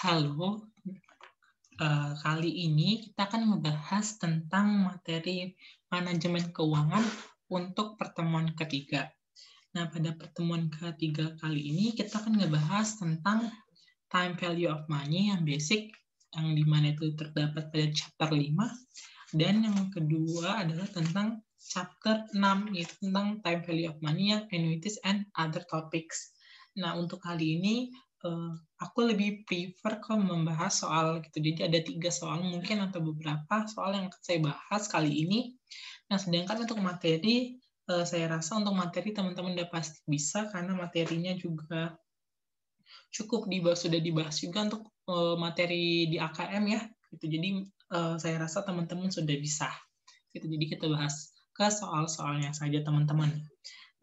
Halo, kali ini kita akan membahas tentang materi manajemen keuangan untuk pertemuan ketiga. Nah, pada pertemuan ketiga kali ini kita akan ngebahas tentang time value of money yang basic, yang dimana itu terdapat pada chapter 5, dan yang kedua adalah tentang chapter 6, yaitu tentang time value of money yang annuities and other topics. Nah, untuk kali ini aku lebih prefer ke membahas soal gitu. Jadi ada 3 soal mungkin atau beberapa soal yang akan saya bahas kali ini. Nah, sedangkan untuk materi, saya rasa untuk materi teman-teman udah pasti bisa karena materinya juga cukup sudah dibahas juga untuk materi di AKM ya. Gitu. Jadi saya rasa teman-teman sudah bisa. Gitu. Jadi kita bahas ke soal-soalnya saja teman-teman.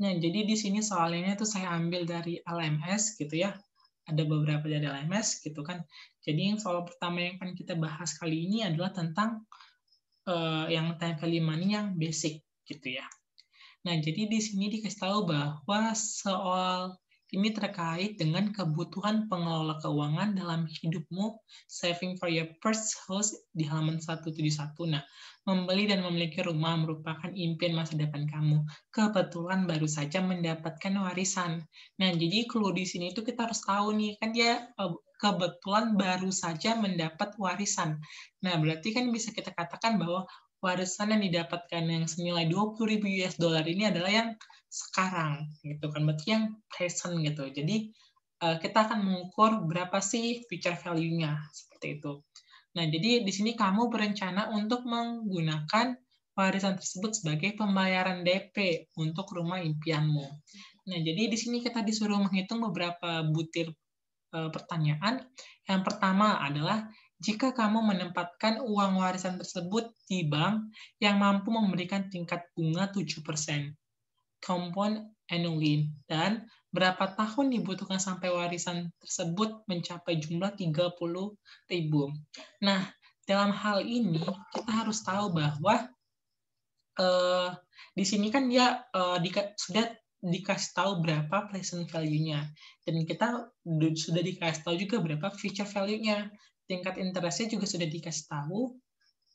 Nah, jadi di sini soalnya itu saya ambil dari LMS gitu ya. Ada beberapa dari LMS gitu kan. Jadi yang soal pertama yang akan kita bahas kali ini adalah tentang yang time value money yang basic gitu ya. Nah, jadi di sini dikasih tahu bahwa soal ini terkait dengan kebutuhan pengelola keuangan dalam hidupmu, saving for your first house di halaman 171. Nah, membeli dan memiliki rumah merupakan impian masa depan kamu. Kebetulan baru saja mendapatkan warisan. Nah, jadi clue di sini itu kita harus tahu nih, kan dia kebetulan baru saja mendapat warisan. Nah, berarti kan bisa kita katakan bahwa warisan yang didapatkan yang senilai 20.000 US dollar ini adalah yang sekarang gitu kan, berarti yang present gitu. Jadi kita akan mengukur berapa sih future value-nya seperti itu. Nah, jadi di sini kamu berencana untuk menggunakan warisan tersebut sebagai pembayaran DP untuk rumah impianmu. Nah, jadi di sini kita disuruh menghitung beberapa butir pertanyaan. Yang pertama adalah jika kamu menempatkan uang warisan tersebut di bank yang mampu memberikan tingkat bunga 7%, compound annually, dan berapa tahun dibutuhkan sampai warisan tersebut mencapai jumlah 30.000. Nah, dalam hal ini kita harus tahu bahwa di sini kan dia sudah dikasih tahu berapa present value-nya, dan kita sudah dikasih tahu juga berapa future value-nya, tingkat interest-nya juga sudah dikasih tahu.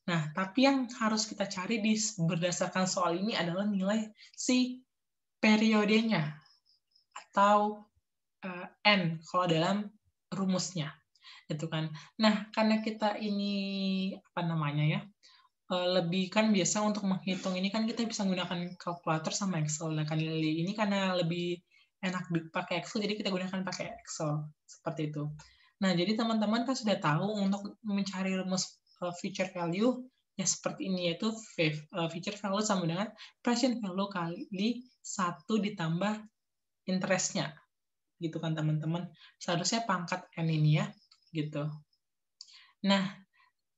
Nah, tapi yang harus kita cari berdasarkan soal ini adalah nilai si periodenya atau N kalau dalam rumusnya, gitu kan. Nah, karena kita ini apa namanya ya, lebih kan biasa untuk menghitung ini kan kita bisa menggunakan kalkulator sama Excel. Nah, kan ini karena lebih enak pakai Excel, jadi kita gunakan pakai Excel seperti itu. Nah, jadi teman-teman kan sudah tahu untuk mencari rumus future value ya seperti ini, yaitu future value sama dengan present value kali 1 ditambah interest-nya. Gitu kan teman-teman. Seharusnya pangkat N ini ya, gitu. Nah,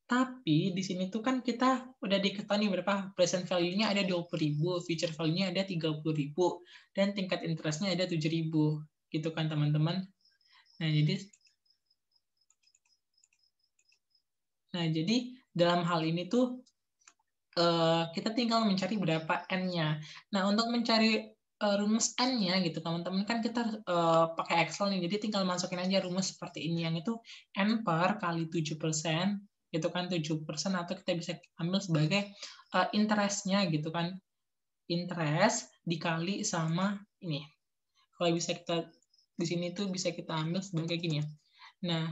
tapi di sini tuh kan kita udah diketahui berapa present value-nya ada 20.000, future value-nya ada 30.000, dan tingkat interest-nya ada 7.000. Gitu kan teman-teman. Nah, jadi dalam hal ini tuh kita tinggal mencari berapa N-nya. Nah, untuk mencari rumus N-nya gitu teman-teman kan kita pakai Excel nih, jadi tinggal masukin aja rumus seperti ini, yang itu N per kali 7%, gitu kan, 7%, atau kita bisa ambil sebagai interest-nya gitu kan, interest dikali sama ini. Kalau bisa kita di sini tuh bisa kita ambil sebagai gini ya. Nah,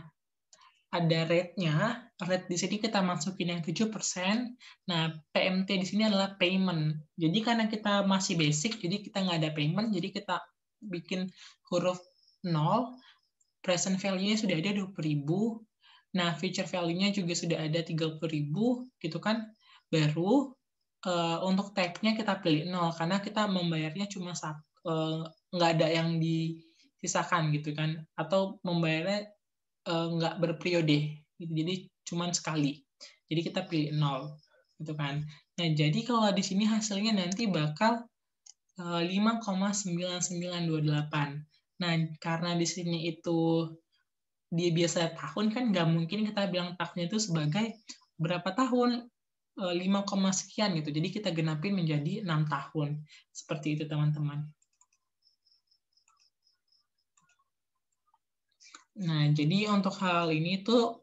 ada rate-nya, rate di sini kita masukin yang 7%. Nah, PMT di sini adalah payment. Jadi karena kita masih basic, jadi kita nggak ada payment, jadi kita bikin huruf 0, present value-nya sudah ada 20.000, nah future value-nya juga sudah ada 30.000, gitu kan. Baru untuk type-nya kita pilih 0, karena kita membayarnya cuma nggak ada yang disisakan, gitu kan. Atau membayarnya nggak berperiode, gitu. Jadi cuman sekali. Jadi kita pilih 0, gitu kan. Nah, jadi kalau di sini hasilnya nanti bakal 5,9928. Nah, karena di sini itu dia biasa tahun kan nggak mungkin kita bilang tahunnya itu sebagai berapa tahun, 5, sekian gitu. Jadi kita genapin menjadi 6 tahun. Seperti itu teman-teman. Nah, jadi untuk hal ini tuh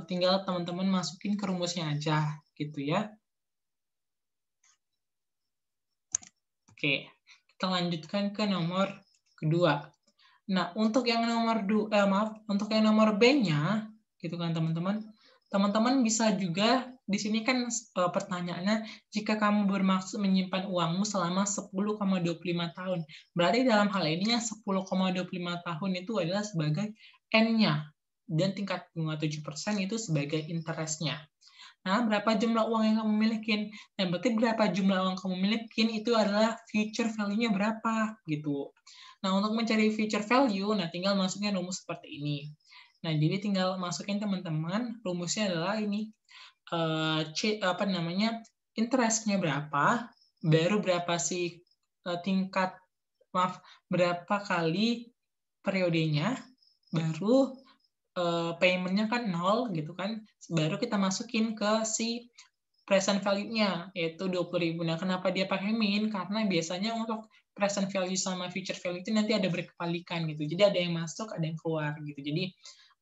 tinggal teman-teman masukin ke rumusnya aja, gitu ya. Oke, kita lanjutkan ke nomor kedua. Nah, untuk yang untuk yang nomor B-nya, gitu kan teman-teman. Teman-teman bisa juga di sini kan pertanyaannya, jika kamu bermaksud menyimpan uangmu selama 10,25 tahun. Berarti dalam hal ini yang 10,25 tahun itu adalah sebagai N-nya dan tingkat bunga 7% itu sebagai interest-nya. Nah, berapa jumlah uang yang kamu miliki? Nah, berarti berapa jumlah uang kamu miliki itu adalah future value-nya berapa gitu. Nah, untuk mencari future value, nah tinggal masukin rumus seperti ini. Nah, jadi tinggal masukin teman-teman, rumusnya adalah ini. Interest-nya berapa, baru berapa sih berapa kali periodenya, baru payment-nya kan 0 gitu kan, baru kita masukin ke si present value-nya, yaitu 20.000. Nah, kenapa dia pakai min? Karena biasanya untuk present value sama future value itu nanti ada berkepalikan gitu. Jadi ada yang masuk, ada yang keluar gitu. Jadi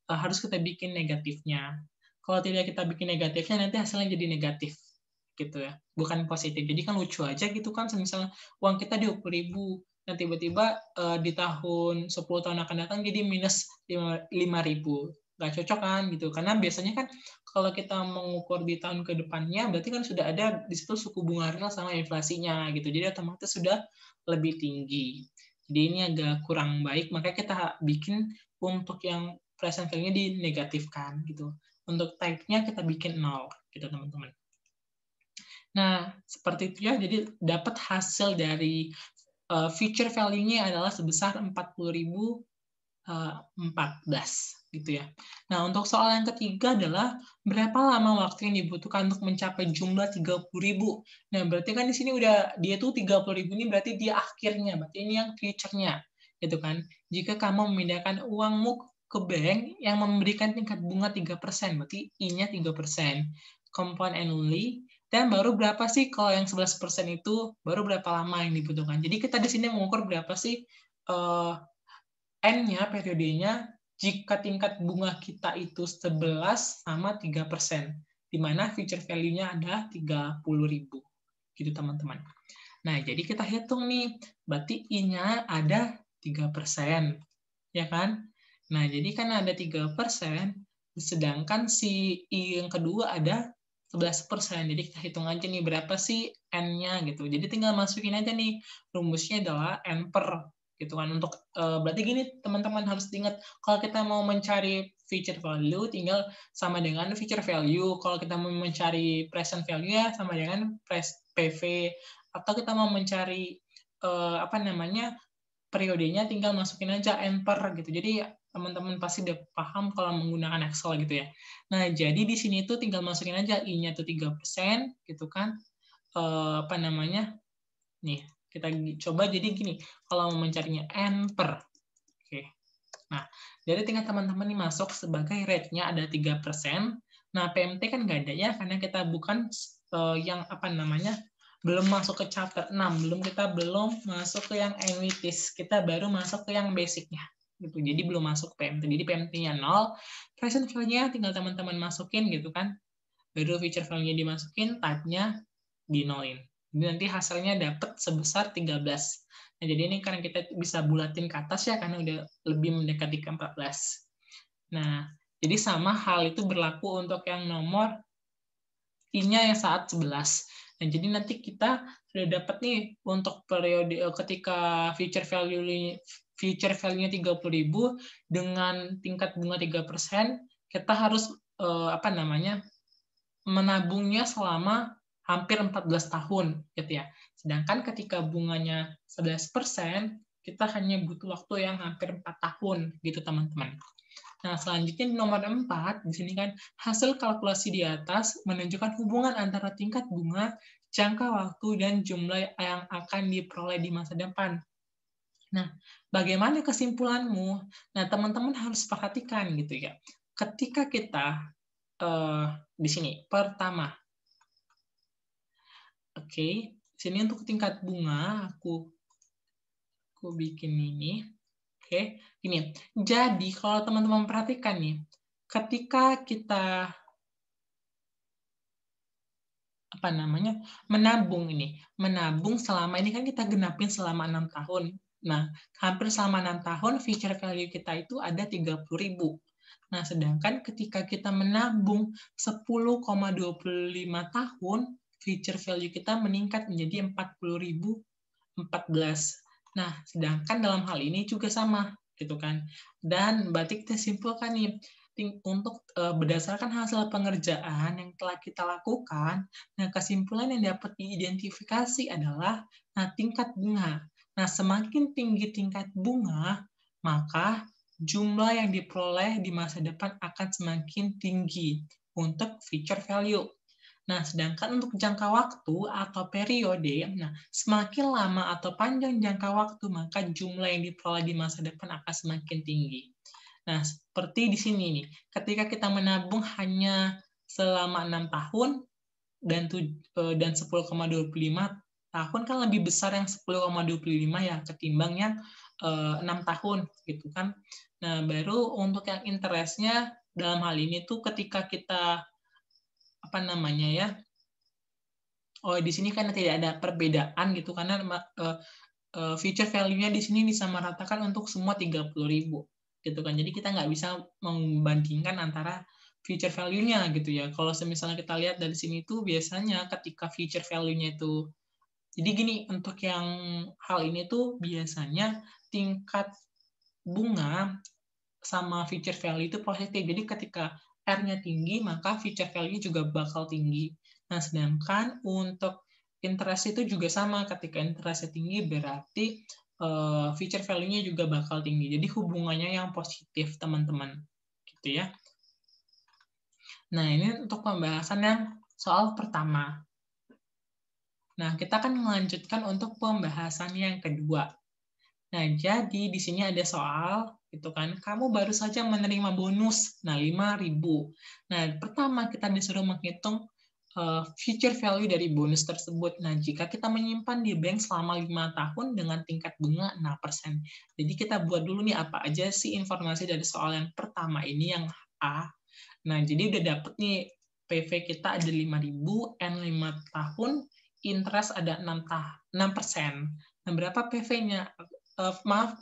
harus kita bikin negatifnya. Kalau tidak kita bikin negatifnya, nanti hasilnya jadi negatif gitu ya, bukan positif. Jadi kan lucu aja gitu kan, misalnya uang kita 20.000, nah tiba-tiba di tahun 10 tahun akan datang jadi minus 5.000. Nggak cocok kan gitu, karena biasanya kan kalau kita mengukur di tahun ke depannya, berarti kan sudah ada di situ suku bunga real sama inflasinya gitu, jadi otomatis sudah lebih tinggi. Jadi ini agak kurang baik, makanya kita bikin untuk yang present value-nya dinegatifkan gitu. Untuk type-nya kita bikin 0 gitu teman-teman. Nah, seperti itu ya, jadi dapat hasil dari future value-nya adalah sebesar 40.014 gitu ya. Nah, untuk soal yang ketiga adalah berapa lama waktu yang dibutuhkan untuk mencapai jumlah 30.000. Nah, berarti kan di sini udah dia tuh 30.000 ini berarti dia akhirnya, berarti ini yang future-nya gitu kan. Jika kamu memindahkan uangmu ke bank yang memberikan tingkat bunga 3%, berarti I-nya 3%. Compound annually, dan baru berapa sih kalau yang 11% itu baru berapa lama yang dibutuhkan. Jadi kita di sini mengukur berapa sih N-nya, periodenya, jika tingkat bunga kita itu 11 sama 3%, di mana future value-nya ada 30.000. Gitu teman-teman. Nah, jadi kita hitung nih, berarti I-nya ada 3%, ya kan? Nah, jadi kan ada 3%, sedangkan si I yang kedua ada 11%. Jadi kita hitung aja nih berapa sih N-nya gitu. Jadi tinggal masukin aja nih, rumusnya adalah N per gitu kan. Untuk berarti gini teman-teman harus diingat, kalau kita mau mencari future value tinggal sama dengan future value. Kalau kita mau mencari present value ya sama dengan PV, atau kita mau mencari periodenya tinggal masukin aja N per gitu. Jadi teman-teman pasti udah paham kalau menggunakan Excel gitu ya. Nah, jadi di sini tuh tinggal masukin aja I-nya tuh 3% gitu kan. Nih, kita coba jadi gini, kalau mau mencarinya N per. Oke. Nah, jadi tinggal teman-teman nih masuk sebagai rate-nya ada 3%. Nah, PMT kan nggak ada ya, karena kita bukan belum masuk ke chapter 6, kita belum masuk ke yang annuities, kita baru masuk ke yang basic-nya. Gitu. Jadi belum masuk PMT. Jadi PMT-nya 0, present value-nya tinggal teman-teman masukin gitu kan. Baru future value-nya dimasukin, type-nya di-nolin. Jadi nanti hasilnya dapat sebesar 13. Nah, jadi ini karena kita bisa bulatin ke atas ya, karena udah lebih mendekati ke 14. Nah, jadi sama hal itu berlaku untuk yang nomor I-nya yang saat 11. Nah, jadi nanti kita sudah dapat nih untuk periode ketika future value-nya 30.000 dengan tingkat bunga 3%, kita harus menabungnya selama hampir 14 tahun gitu ya. Sedangkan ketika bunganya 11%, kita hanya butuh waktu yang hampir 4 tahun gitu teman-teman. Nah, selanjutnya di nomor 4, di sini kan hasil kalkulasi di atas menunjukkan hubungan antara tingkat bunga, jangka waktu, dan jumlah yang akan diperoleh di masa depan. Nah, bagaimana kesimpulanmu? Nah, teman-teman harus perhatikan gitu ya. Ketika kita di sini, pertama, oke, sini untuk tingkat bunga, aku bikin ini. Oke, ini. Jadi kalau teman-teman perhatikan nih, ketika kita menabung selama ini kan kita genapin selama 6 tahun. Nah, hampir selama 6 tahun future value kita itu ada 30.000. Nah, sedangkan ketika kita menabung 10,25 tahun, future value kita meningkat menjadi 40.014. Nah, sedangkan dalam hal ini juga sama, gitu kan. Dan berarti kita simpulkan nih, untuk berdasarkan hasil pengerjaan yang telah kita lakukan, nah kesimpulan yang dapat diidentifikasi adalah tingkat bunga. Nah, semakin tinggi tingkat bunga, maka jumlah yang diperoleh di masa depan akan semakin tinggi untuk future value. Nah, sedangkan untuk jangka waktu atau periode, nah semakin lama atau panjang jangka waktu, maka jumlah yang diperoleh di masa depan akan semakin tinggi. Nah, seperti di sini nih, ketika kita menabung hanya selama 6 tahun dan 10,25 tahun kan lebih besar yang 10,25 ya ketimbang yang 6 tahun gitu kan. Nah, baru untuk yang interest-nya dalam hal ini tuh ketika kita di sini kan tidak ada perbedaan gitu karena future value-nya di sini disamaratakan untuk semua 30.000 gitu kan. Jadi kita nggak bisa membandingkan antara future value-nya gitu ya. Kalau misalnya kita lihat dari sini tuh biasanya ketika future value-nya itu, jadi gini, untuk yang hal ini tuh biasanya tingkat bunga sama future value itu positif. Jadi ketika R-nya tinggi, maka future value juga bakal tinggi. Nah, sedangkan untuk interest itu juga sama. Ketika interest-nya tinggi, berarti future value-nya juga bakal tinggi. Jadi hubungannya yang positif, teman-teman. Gitu ya. Nah, ini untuk pembahasan yang soal pertama. Nah, kita akan melanjutkan untuk pembahasan yang kedua. Nah, jadi di sini ada soal, gitu kan, kamu baru saja menerima bonus, 5.000. Nah, pertama kita disuruh menghitung future value dari bonus tersebut. Nah, jika kita menyimpan di bank selama 5 tahun dengan tingkat bunga 6%. Jadi kita buat dulu nih apa aja sih informasi dari soal yang pertama ini, yang A. Nah, jadi udah dapet nih, PV kita ada 5.000, N 5 tahun, interest ada 6%. Nah, berapa PV-nya?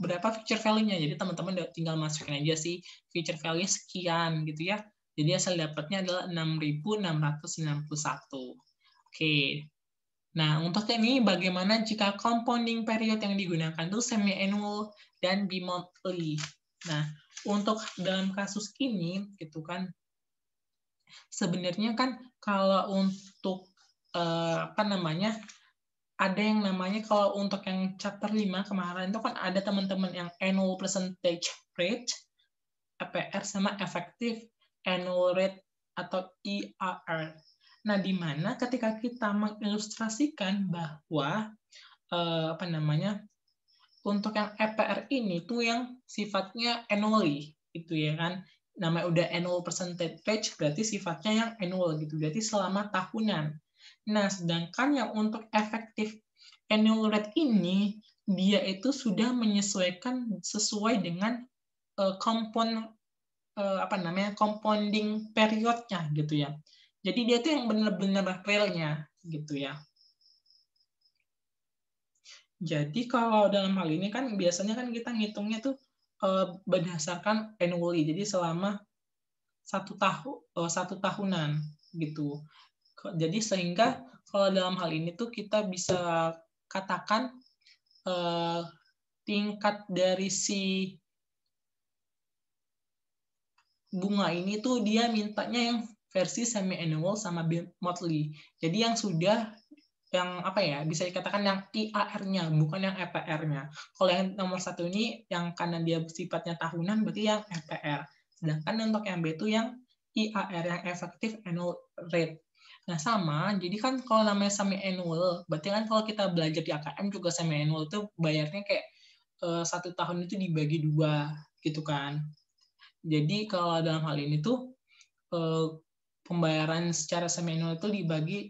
Berapa future value-nya. Jadi teman-teman tinggal masukin aja sih future value sekian gitu ya. Jadi hasil dapatnya adalah 6.691. Oke. Nah, untuk ini bagaimana jika compounding period yang digunakan itu semi-annual dan bi-monthly. Nah, untuk dalam kasus ini gitu kan, sebenarnya kan kalau untuk ada yang namanya, kalau untuk yang chapter 5 kemarin itu kan ada teman-teman yang annual percentage rate, APR, sama effective annual rate atau EAR. Nah, di mana ketika kita mengilustrasikan bahwa untuk yang APR ini tuh yang sifatnya annually itu ya kan, namanya udah annual percentage rate berarti sifatnya yang annual gitu, berarti selama tahunan. Nah, sedangkan yang untuk efektif annual rate ini, dia itu sudah menyesuaikan sesuai dengan compounding periodnya gitu ya. Jadi dia tuh yang benar-benar realnya gitu ya. Jadi kalau dalam hal ini kan biasanya kan kita ngitungnya tuh berdasarkan annually, jadi selama 1 tahunan gitu. Jadi sehingga kalau dalam hal ini tuh kita bisa katakan tingkat dari si bunga ini tuh dia mintanya yang versi semi annual sama monthly. Jadi yang sudah yang bisa dikatakan yang IAR-nya bukan yang EPR-nya. Kalau yang nomor 1 ini yang karena dia sifatnya tahunan berarti yang EPR. Sedangkan untuk yang B itu yang IAR, yang effective annual rate. Nah, sama, jadi kan kalau namanya semi annual, berarti kan kalau kita belajar di AKM juga semi annual itu bayarnya kayak 1 tahun itu dibagi 2 gitu kan. Jadi kalau dalam hal ini tuh pembayaran secara semi annual itu dibagi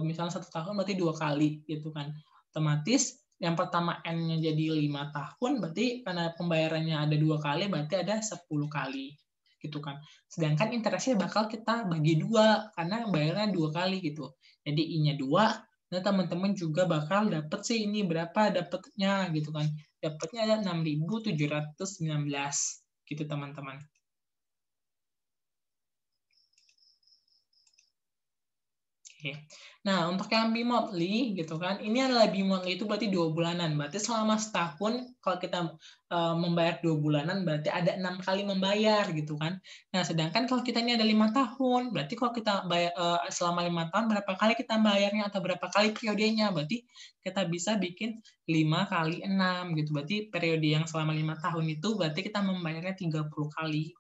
misalnya 1 tahun berarti 2 kali gitu kan. Otomatis yang pertama N-nya jadi 5 tahun, berarti karena pembayarannya ada 2 kali, berarti ada 10 kali. Gitu kan. Sedangkan interestnya bakal kita bagi 2, karena bayarnya 2 kali gitu. Jadi I-nya 2, nah teman-teman juga bakal dapet sih ini berapa dapetnya gitu kan. Dapatnya ada 6.719 gitu teman-teman. Oke. Nah, untuk yang bi-monthly gitu kan, ini adalah bi-monthly itu berarti 2 bulanan. Berarti selama setahun kalau kita membayar 2 bulanan berarti ada 6 kali membayar gitu kan. Nah, sedangkan kalau kita ini ada 5 tahun, berarti kalau kita bayar selama 5 tahun berapa kali kita bayarnya atau berapa kali periodenya? Berarti kita bisa bikin 5 kali 6 gitu. Berarti periode yang selama 5 tahun itu berarti kita membayarnya 30 kali.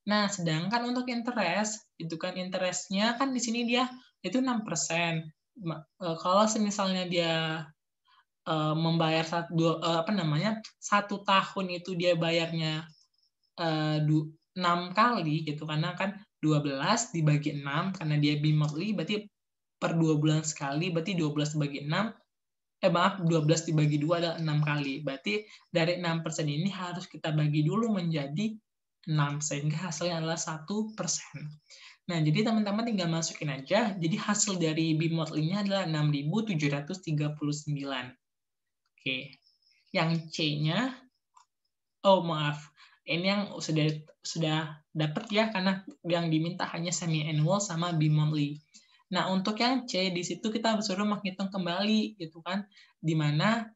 Nah, sedangkan untuk interest, itu kan interestnya kan di sini dia itu 6%. Kalau misalnya dia membayar satu tahun itu dia bayarnya 6 kali gitu, karena kan 12 dibagi 6 karena dia bi-monthly berarti per 2 bulan sekali, berarti 12 dibagi 6 12 dibagi 2 adalah 6 kali. Berarti dari 6% ini harus kita bagi dulu menjadi 6, sehingga hasilnya adalah 1%. Nah, jadi teman-teman tinggal masukin aja. Jadi hasil dari bi-monthly-nya adalah 6.739. Oke. Yang C-nya, oh maaf, ini yang sudah dapat ya, karena yang diminta hanya semi-annual sama bi-monthly. Nah, untuk yang C, di situ kita disuruh menghitung kembali, gitu kan, di mana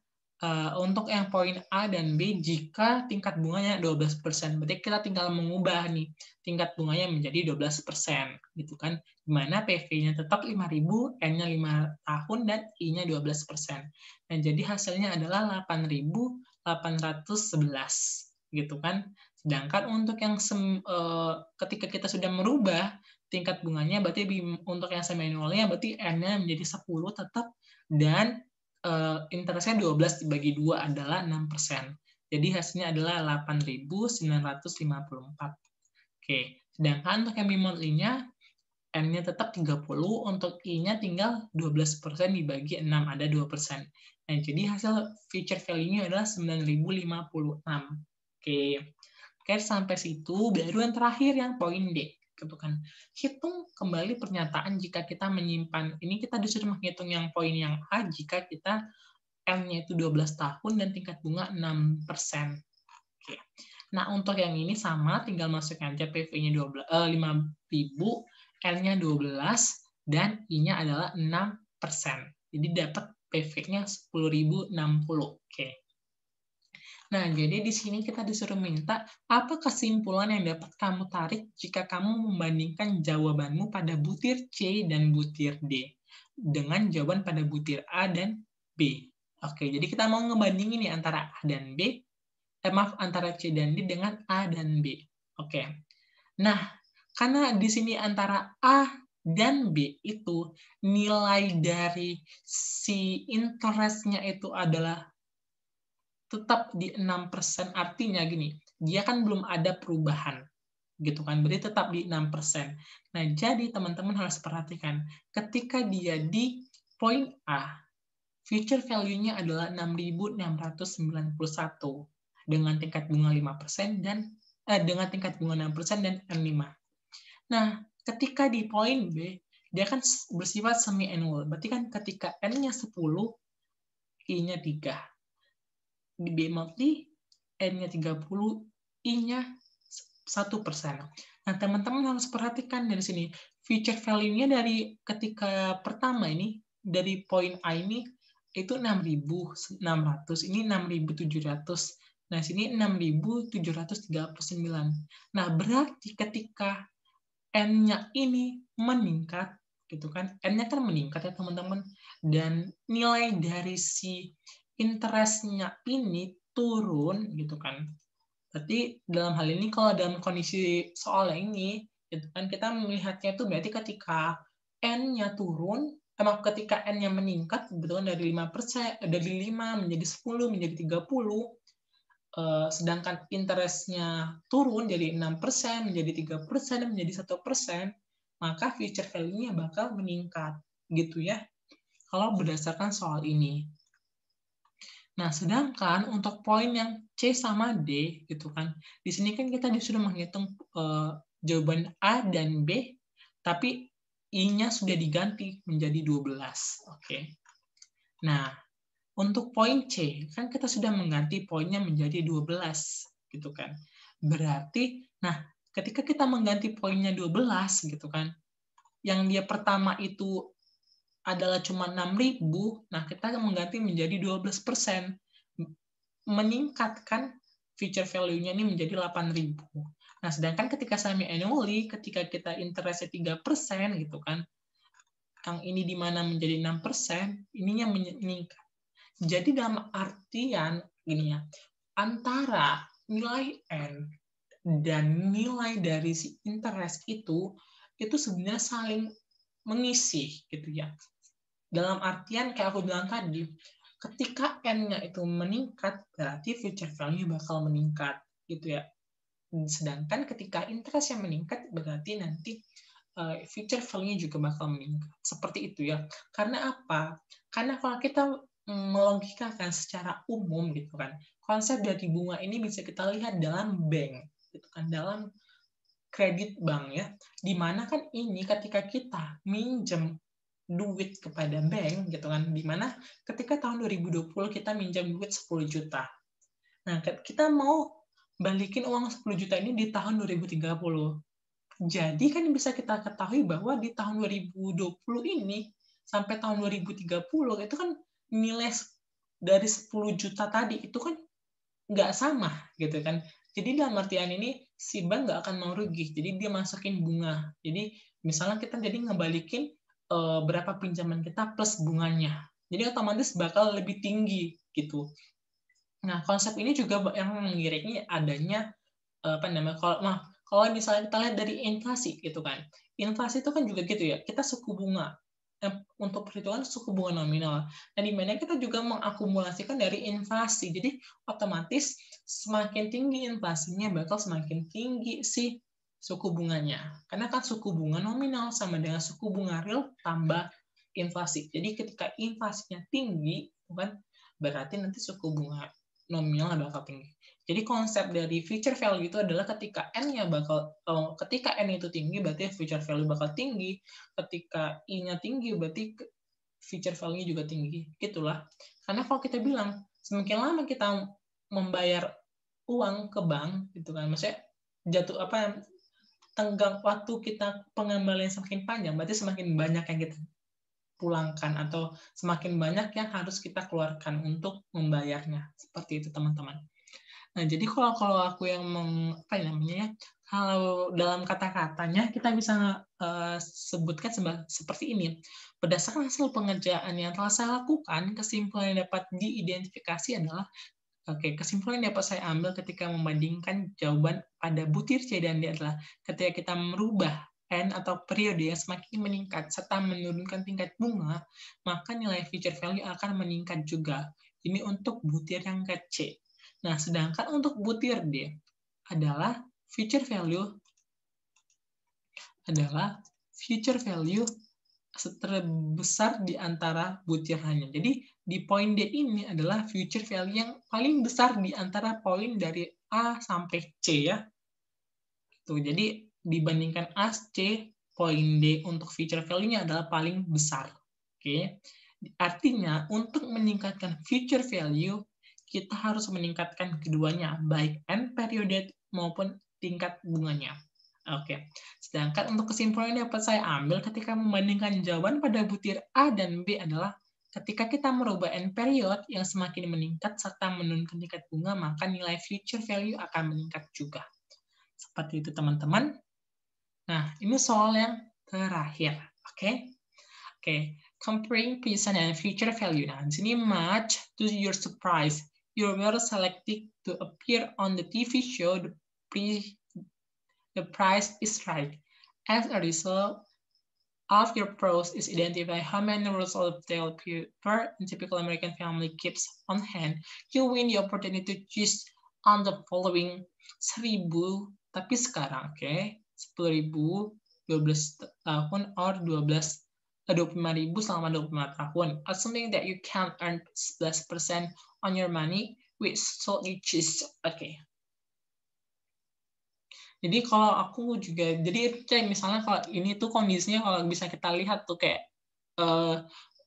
untuk yang poin A dan B, jika tingkat bunganya 12%, berarti kita tinggal mengubah nih, tingkat bunganya menjadi 12%, gitu kan, di mana PV-nya tetap 5.000, N-nya 5 tahun, dan I-nya 12%. Nah, jadi hasilnya adalah 8.811, gitu kan. Sedangkan untuk yang ketika kita sudah merubah tingkat bunganya, berarti untuk yang semi-annualnya berarti N-nya menjadi 10 tetap, dan interestnya 12 dibagi 2 adalah 6%. Jadi hasilnya adalah 8.954. Oke, sedangkan untuk yang bi-monthly-nya N-nya tetap 30, untuk I-nya tinggal 12% dibagi 6, ada 2%. Nah, jadi hasil future value-nya adalah 9.056. Oke, sampai situ. Baru yang terakhir, yang poin D. Gitu kan. Hitung kembali pernyataan jika kita menyimpan. Ini kita disuruh menghitung yang poin yang A jika kita N-nya itu 12 tahun dan tingkat bunga 6%. Oke. Nah, untuk yang ini sama, tinggal masukkan aja PV-nya 5.000, N-nya 12, dan I-nya adalah 6%. Jadi dapat PV-nya 10.060. Oke. Nah, jadi di sini kita disuruh minta apa kesimpulan yang dapat kamu tarik jika kamu membandingkan jawabanmu pada butir C dan butir D dengan jawaban pada butir A dan B. Oke, jadi kita mau ngebandingin nih antara A dan B, antara C dan D dengan A dan B. Oke. Nah, karena di sini antara A dan B itu nilai dari si interest-nya itu adalah tetap di 6%, artinya gini, dia kan belum ada perubahan, gitu kan, berarti tetap di 6%. Nah, jadi teman-teman harus perhatikan, ketika dia di poin A, future value-nya adalah 6.691 dengan tingkat bunga 5% dan dengan tingkat bunga 6% dan N5. Nah, ketika di poin B, dia kan bersifat semi-annual, berarti kan ketika N-nya 10, I-nya 3. Di bi-monthly, N-nya 30, I-nya 1%. Nah, teman-teman harus perhatikan dari sini. Future value-nya dari ketika pertama ini, dari poin A ini, itu 6.600, ini 6.700. Nah, sini 6.739. Nah, berarti ketika N-nya ini meningkat, gitu kan, N-nya kan meningkat ya teman-teman, dan nilai dari si interest-nya ini turun, gitu kan. Berarti dalam hal ini kalau dalam kondisi soal ini, gitu kan, kita melihatnya itu berarti ketika N-nya turun, ketika N-nya meningkat, kebetulan dari 5%, dari 5 menjadi 10, menjadi 30, sedangkan interest-nya turun dari 6% menjadi 3%, menjadi 1%, maka future value-nya bakal meningkat, gitu ya, kalau berdasarkan soal ini. Nah, sedangkan untuk poin yang C sama D gitu kan. Di sini kan kita disuruh menghitung jawaban A dan B, tapi I-nya sudah diganti menjadi 12. Oke. Nah, untuk poin C, kan kita sudah mengganti poinnya menjadi 12 gitu kan. Berarti, nah, ketika kita mengganti poinnya 12 gitu kan, yang dia pertama itu adalah cuma 6.000, nah kita mengganti menjadi 12%. Meningkatkan future value-nya ini menjadi 8.000. Nah, sedangkan ketika semi annually, ketika kita interest-nya 3% gitu kan, yang ini di mana menjadi 6%, ininya meningkat. Jadi dalam artian gini ya, antara nilai N dan nilai dari si interest itu sebenarnya saling mengisi gitu ya. Dalam artian kayak aku bilang tadi, ketika N-nya itu meningkat, berarti future value bakal meningkat gitu ya. Sedangkan ketika interest yang meningkat, berarti nanti future value juga bakal meningkat. Seperti itu ya. Karena apa? Karena kalau kita melogikakan secara umum gitu kan, konsep dari bunga ini bisa kita lihat dalam bank, gitu kan, dalam kredit bank ya, dimana kan ini ketika kita minjem duit kepada bank gitu kan, dimana ketika tahun 2020 kita minjam duit 10 juta. Nah, kita mau balikin uang 10 juta ini di tahun 2030. Jadi kan bisa kita ketahui bahwa di tahun 2020 ini sampai tahun 2030 itu kan nilai dari 10 juta tadi itu kan nggak sama gitu kan. Jadi dalam artian ini si bank nggak akan mau rugi. Jadi dia masukin bunga. Jadi misalnya kita jadi ngebalikin berapa pinjaman kita plus bunganya. Jadi otomatis bakal lebih tinggi gitu. Nah, konsep ini juga yang mengiringi adanya apa namanya, kalau misalnya kita lihat dari inflasi gitu kan. Inflasi itu kan juga gitu ya. Kita suku bunga untuk perhitungan suku bunga nominal. Nah, di mana kita juga mengakumulasikan dari inflasi. Jadi otomatis semakin tinggi inflasinya bakal semakin tinggi si suku bunganya. Karena kan suku bunga nominal sama dengan suku bunga real tambah inflasi. Jadi ketika inflasinya tinggi, kan berarti nanti suku bunga nominal bakal tinggi. Jadi konsep dari future value itu adalah ketika N-nya ketika N itu tinggi berarti future value bakal tinggi, ketika I-nya tinggi berarti future value-nya juga tinggi. Gitulah. Karena kalau kita bilang semakin lama kita membayar uang ke bank gitu kan, maksudnya tenggang waktu kita pengembalian semakin panjang, berarti semakin banyak yang kita pulangkan atau semakin banyak yang harus kita keluarkan untuk membayarnya. Seperti itu teman-teman. Nah, jadi kalau aku yang kalau dalam kata-katanya kita bisa sebutkan seperti ini. Berdasarkan hasil pengerjaan yang telah saya lakukan, kesimpulan yang dapat diidentifikasi adalah kesimpulan yang dapat saya ambil ketika membandingkan jawaban pada butir C dan D adalah ketika kita merubah N atau periode yang semakin meningkat serta menurunkan tingkat bunga, maka nilai future value akan meningkat juga. Ini untuk butir yang ke C. Nah, sedangkan untuk butir D adalah future value terbesar di antara butirannya. Jadi di poin D ini adalah future value yang paling besar di antara poin dari A sampai C ya. Tuh, jadi dibandingkan A, C, poin D untuk future value-nya adalah paling besar. Oke. Artinya untuk meningkatkan future value kita harus meningkatkan keduanya, baik N periode maupun tingkat bunganya. Oke. Sedangkan untuk kesimpulan yang dapat saya ambil ketika membandingkan jawaban pada butir A dan B adalah ketika kita merubah N period yang semakin meningkat serta menurunkan tingkat bunga, maka nilai future value akan meningkat juga. Seperti itu teman-teman. Nah, ini soal yang terakhir. Oke. Comparing present and future value. Nah, di sini much to your surprise, you were selected to appear on the TV show The Price is Right. As a result of your pros is identify how many rolls of toilet paper a typical American family keeps on hand. You win the opportunity to choose on the following 1.000, tapi sekarang, 10.000, 12 tahun, or 12 25.000 selama 25 tahun. Assuming that you can earn 11% on your money, which so you choose. Oke. Jadi kalau aku juga, jadi kayak misalnya kalau ini tuh kondisinya kalau bisa kita lihat tuh kayak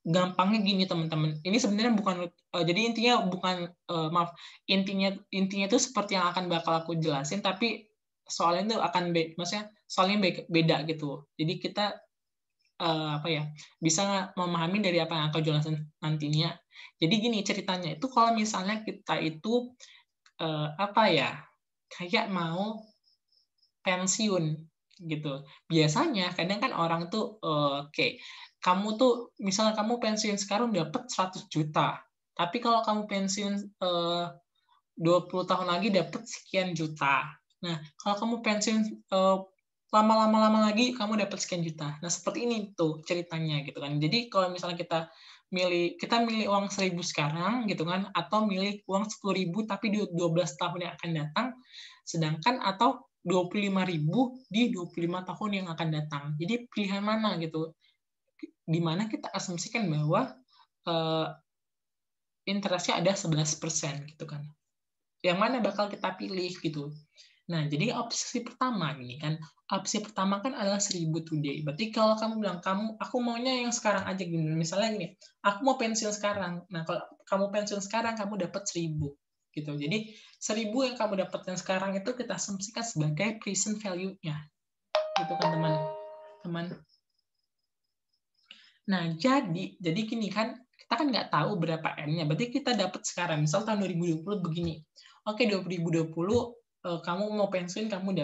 gampangnya gini teman-teman. Ini sebenarnya bukan jadi intinya bukan maaf, intinya itu seperti yang akan bakal aku jelasin, tapi soalnya itu akan maksudnya soalnya beda gitu. Jadi kita apa ya, bisa memahami dari apa yang aku jelasin nantinya. Jadi gini ceritanya itu kalau misalnya kita itu apa ya, kayak mau pensiun gitu. Biasanya kadang kan orang tuh oke, kamu tuh misalnya kamu pensiun sekarang dapat 100 juta. Tapi kalau kamu pensiun 20 tahun lagi dapat sekian juta. Nah, kalau kamu pensiun lama-lama lagi kamu dapat sekian juta. Nah, seperti ini tuh ceritanya gitu kan. Jadi kalau misalnya kita milih uang 1.000 sekarang gitu kan, atau milih uang 10.000 tapi di 12 tahun yang akan datang, sedangkan atau 25.000 di 25 tahun yang akan datang. Jadi pilihan mana gitu? Di mana kita asumsikan bahwa interestnya ada 11% gitu kan. Yang mana bakal kita pilih gitu. Nah, jadi opsi pertama ini kan, opsi pertama kan adalah 1.000 today. Berarti kalau kamu bilang aku maunya yang sekarang aja gini. Misalnya gini, aku mau pensiun sekarang. Nah, kalau kamu pensiun sekarang kamu dapat 1.000 gitu. Jadi 1.000 yang kamu dapatkan sekarang itu kita asumsikan sebagai present value-nya. Gitu kan teman-teman. Nah, jadi gini kan, kita kan nggak tahu berapa M-nya. Berarti kita dapat sekarang, misal tahun 2020 begini. Oke, 2020 kamu mau pensiun, kamu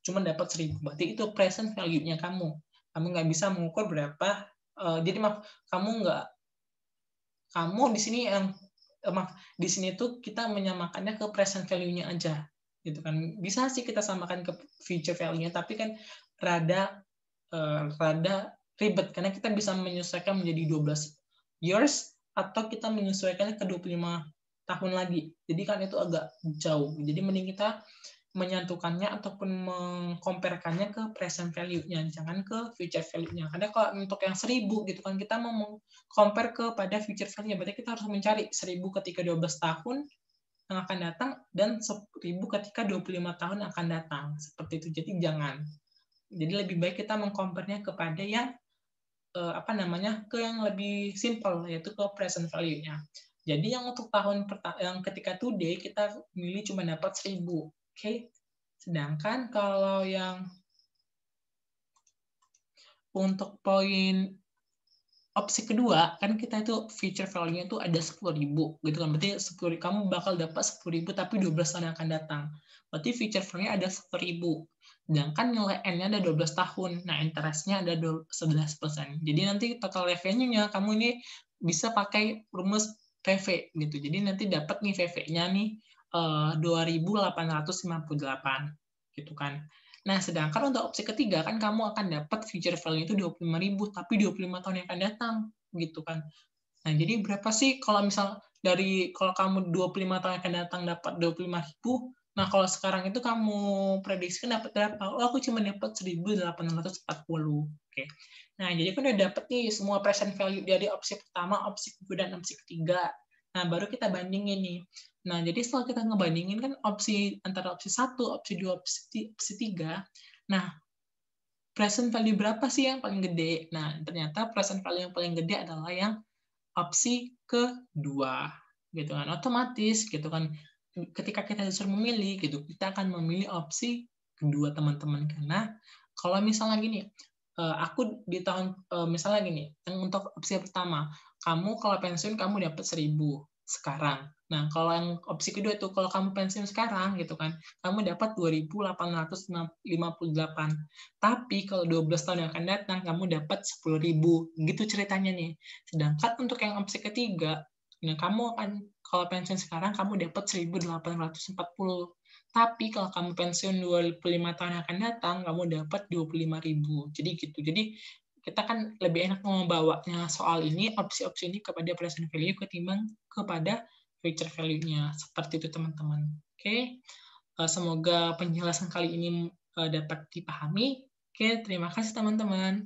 cuma dapat 1.000. Berarti itu present value-nya kamu. Kamu nggak bisa mengukur berapa. Jadi maaf, kamu di sini di sini tuh kita menyamakannya ke present value-nya aja. Gitu kan. Bisa sih kita samakan ke future value-nya, tapi kan rada ribet karena kita bisa menyesuaikan menjadi 12 years atau kita menyesuaikannya ke 25 tahun lagi. Jadi kan itu agak jauh. Jadi mending kita menyatukannya ataupun mengkomparkannya ke present value-nya, jangan ke future value-nya. Karena kalau untuk yang 1.000 gitu kan kita mau compare kepada future value, berarti kita harus mencari 1.000 ketika 12 tahun yang akan datang dan 1.000 ketika 25 tahun yang akan datang. Seperti itu. Jadi jangan. Jadi lebih baik kita mengkomparnya kepada yang ke yang lebih simple, yaitu ke present value-nya. Jadi yang untuk yang ketika today kita milih cuma dapat 1.000, oke? Sedangkan kalau yang untuk poin opsi kedua kan kita itu future value-nya itu ada 10.000 gitu kan. Berarti 10.000 kamu bakal dapat 10.000 tapi 12 tahun yang akan datang. Berarti future value-nya ada 10.000. Sedangkan nilai N-nya ada 12 tahun. Nah, interest-nya ada 11%. Jadi nanti total revenue-nya kamu ini bisa pakai rumus PV gitu. Jadi nanti dapat nih PV-nya nih 2.858 gitu kan. Nah, sedangkan untuk opsi ketiga kan kamu akan dapat future value itu 25.000 tapi 25 tahun yang akan datang gitu kan. Nah, jadi berapa sih kalau misal kalau kamu 25 tahun yang akan datang dapat 25.000, nah kalau sekarang itu kamu prediksikan dapat berapa? Oh, aku cuma dapat 1.840. Oke. Nah, jadi kan udah dapat nih semua present value dari opsi pertama, opsi kedua, dan opsi ketiga. Nah, baru kita bandingin nih. Nah, jadi setelah kita ngebandingin kan antara opsi 1, opsi 2, opsi 3. Nah, present value berapa sih yang paling gede? Nah, ternyata present value yang paling gede adalah yang opsi kedua. Gitu kan. Otomatis gitu kan ketika kita disuruh memilih gitu, kita akan memilih opsi kedua teman-teman karena kalau misalnya gini, aku di tahun misalnya gini, yang untuk opsi pertama, kamu kalau pensiun kamu dapat 1.000 sekarang. Nah, kalau yang opsi kedua itu kalau kamu pensiun sekarang gitu kan, kamu dapat 2.858. Tapi kalau 12 tahun yang akan datang kamu dapat 10.000. Gitu ceritanya nih. Sedangkan untuk yang opsi ketiga, nah kamu akan kalau pensiun sekarang kamu dapat 1.840. Tapi kalau kamu pensiun 25 tahun yang akan datang, kamu dapat 25.000. Jadi gitu. Jadi kita kan lebih enak membawanya soal ini, opsi-opsi ini kepada present value ketimbang kepada future value-nya. Seperti itu teman-teman. Oke. Semoga penjelasan kali ini dapat dipahami. Oke, terima kasih teman-teman.